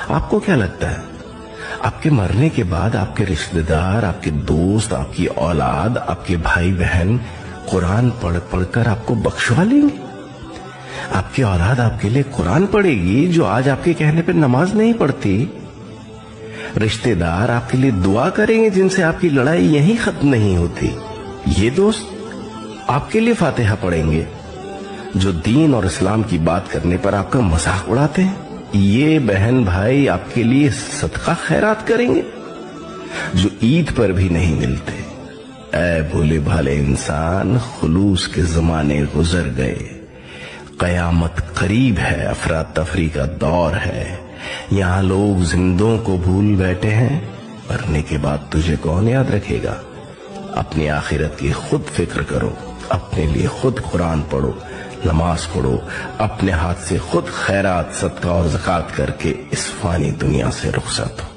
آپ کو کیا لگتا ہے آپ کے مرنے کے بعد آپ کے رشتہ دار، آپ کے دوست، آپ کی اولاد، آپ کے بھائی بہن قرآن پڑھ پڑھ کر آپ کو بخشوا لیں گے؟ آپ کی اولاد آپ کے لیے قرآن پڑھے گی جو آج آپ کے کہنے پہ نماز نہیں پڑھتی؟ رشتہ دار آپ کے لیے دعا کریں گے جن سے آپ کی لڑائی یہیں ختم نہیں ہوتی؟ یہ دوست آپ کے لیے فاتحہ پڑھیں گے جو دین اور اسلام کی بات کرنے پر آپ کا مذاق اڑاتے ہیں؟ یہ بہن بھائی آپ کے لیے صدقہ خیرات کریں گے جو عید پر بھی نہیں ملتے؟ اے بھولے بھالے انسان، خلوص کے زمانے گزر گئے، قیامت قریب ہے، افراتفری کا دور ہے، یہاں لوگ زندوں کو بھول بیٹھے ہیں، مرنے کے بعد تجھے کون یاد رکھے گا؟ اپنی آخرت کی خود فکر کرو، اپنے لیے خود قرآن پڑھو، نماز پڑھو، اپنے ہاتھ سے خود خیرات، صدقہ اور زکوٰۃ کر کے اس فانی دنیا سے رخصت ہو۔